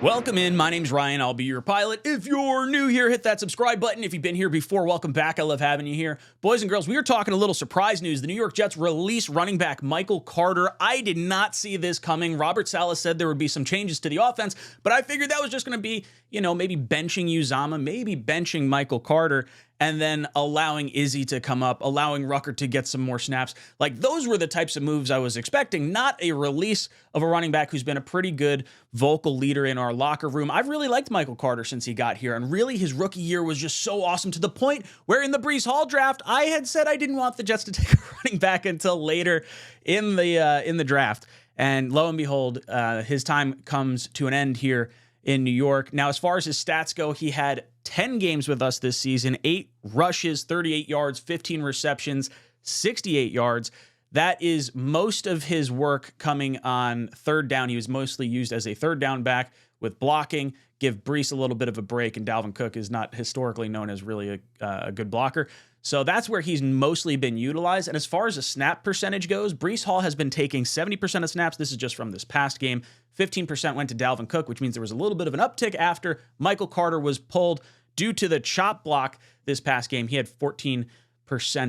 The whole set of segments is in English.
Welcome in. My name's Ryan. I'll be your pilot. If you're new here, hit that subscribe button. If you've been here before, welcome back. I love having you here. Boys and girls, we are talking a little surprise news. The New York Jets release running back Michael Carter. I did not see this coming. Robert Saleh said there would be some changes to the offense, but I figured that was just going to be, maybe benching Uzama, maybe benching Michael Carter, and then allowing Izzy to come up, allowing Rucker to get some more snaps. Like, those were the types of moves I was expecting, not a release of a running back who's been a pretty good vocal leader in our locker room. I've really liked Michael Carter since he got here, and really his rookie year was just so awesome to the point where in the Breece Hall draft, I had said I didn't want the Jets to take a running back until later in the draft. And lo and behold, his time comes to an end here in New York. Now, as far as his stats go, he had 10 games with us this season, 8 rushes, 38 yards, 15 receptions, 68 yards. That is most of his work coming on third down. He was mostly used as a third down back with blocking, give Breece a little bit of a break, and Dalvin Cook is not historically known as really a good blocker. So that's where he's mostly been utilized. And as far as the snap percentage goes, Breece Hall has been taking 70% of snaps. This is just from this past game. 15% went to Dalvin Cook, which means there was a little bit of an uptick after Michael Carter was pulled due to the chop block this past game. He had 14%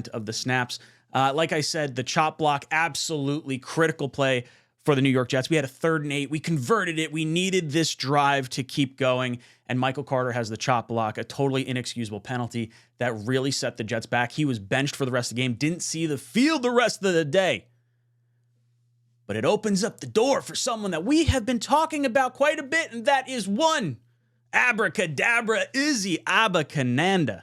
of the snaps. Like I said, the chop block, absolutely critical play for the New York Jets. We had a 3rd and 8. We converted it. We needed this drive to keep going. And Michael Carter has the chop block, a totally inexcusable penalty that really set the Jets back. He was benched for the rest of the game, didn't see the field the rest of the day. But it opens up the door for someone that we have been talking about quite a bit, and that is one abracadabra, Izzy Abanikanda.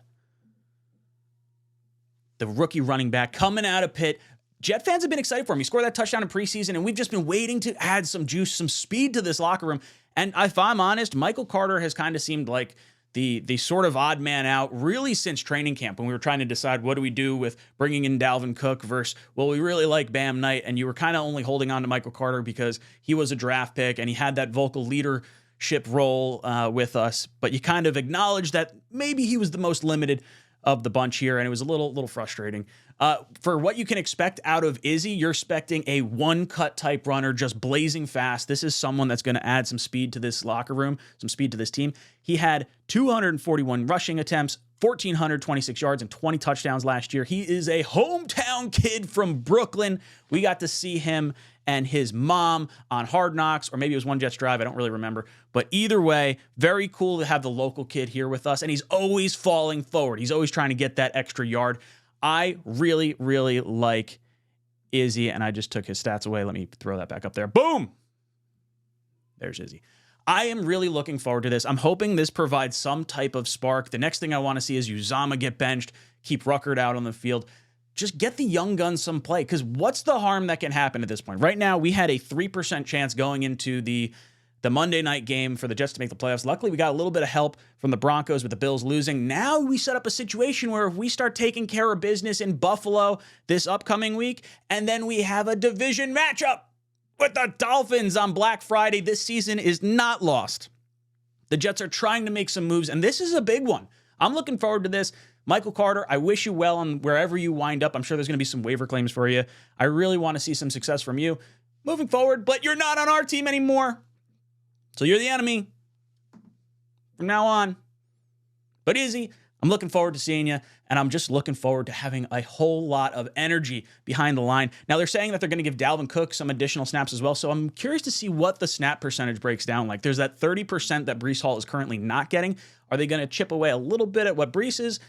The rookie running back coming out of Pitt. Jet fans have been excited for him. He scored that touchdown in preseason, and we've just been waiting to add some juice, some speed to this locker room. And if I'm honest, Michael Carter has kind of seemed like the sort of odd man out really since training camp when we were trying to decide what do we do with bringing in Dalvin Cook versus, well, we really like Bam Knight, and you were kind of only holding on to Michael Carter because he was a draft pick and he had that vocal leadership role with us. But you kind of acknowledged that maybe he was the most limited of the bunch here, and it was a little frustrating. For what you can expect out of Izzy, you're expecting a one-cut type runner, just blazing fast. This is someone that's going to add some speed to this locker room, some speed to this team. He had 241 rushing attempts, 1,426 yards, and 20 touchdowns last year. He is a hometown kid from Brooklyn. We got to see him and his mom on Hard Knocks, or maybe it was One Jets Drive. I don't really remember. But either way, very cool to have the local kid here with us, and he's always falling forward. He's always trying to get that extra yard. I really, really like Izzy, and I just took his stats away. Let me throw that back up there. Boom! There's Izzy. I am really looking forward to this. I'm hoping this provides some type of spark. The next thing I want to see is Uzama get benched, keep Ruckert out on the field. Just get the young guns some play, because what's the harm that can happen at this point? Right now, we had a 3% chance going into the Monday night game for the Jets to make the playoffs. Luckily, we got a little bit of help from the Broncos with the Bills losing. Now we set up a situation where if we start taking care of business in Buffalo this upcoming week, and then we have a division matchup with the Dolphins on Black Friday, this season is not lost. The Jets are trying to make some moves, and this is a big one. I'm looking forward to this. Michael Carter, I wish you well on wherever you wind up. I'm sure there's going to be some waiver claims for you. I really want to see some success from you moving forward, but you're not on our team anymore. So you're the enemy from now on. But Izzy, I'm looking forward to seeing you, and I'm just looking forward to having a whole lot of energy behind the line. Now, they're saying that they're going to give Dalvin Cook some additional snaps as well, so I'm curious to see what the snap percentage breaks down like. There's that 30% that Breece Hall is currently not getting. Are they going to chip away a little bit at what Breece's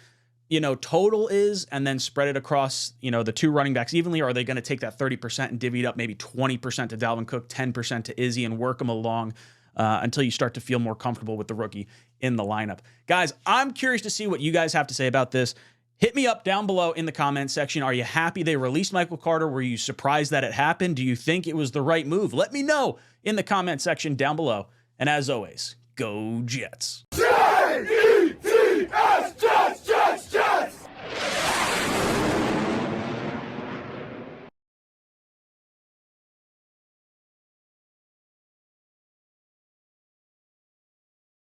total is and then spread it across, the two running backs evenly? Or are they going to take that 30% and divvy it up maybe 20% to Dalvin Cook, 10% to Izzy, and work them along until you start to feel more comfortable with the rookie in the lineup? Guys, I'm curious to see what you guys have to say about this. Hit me up down below in the comment section. Are you happy they released Michael Carter? Were you surprised that it happened? Do you think it was the right move? Let me know in the comment section down below. And as always, go Jets.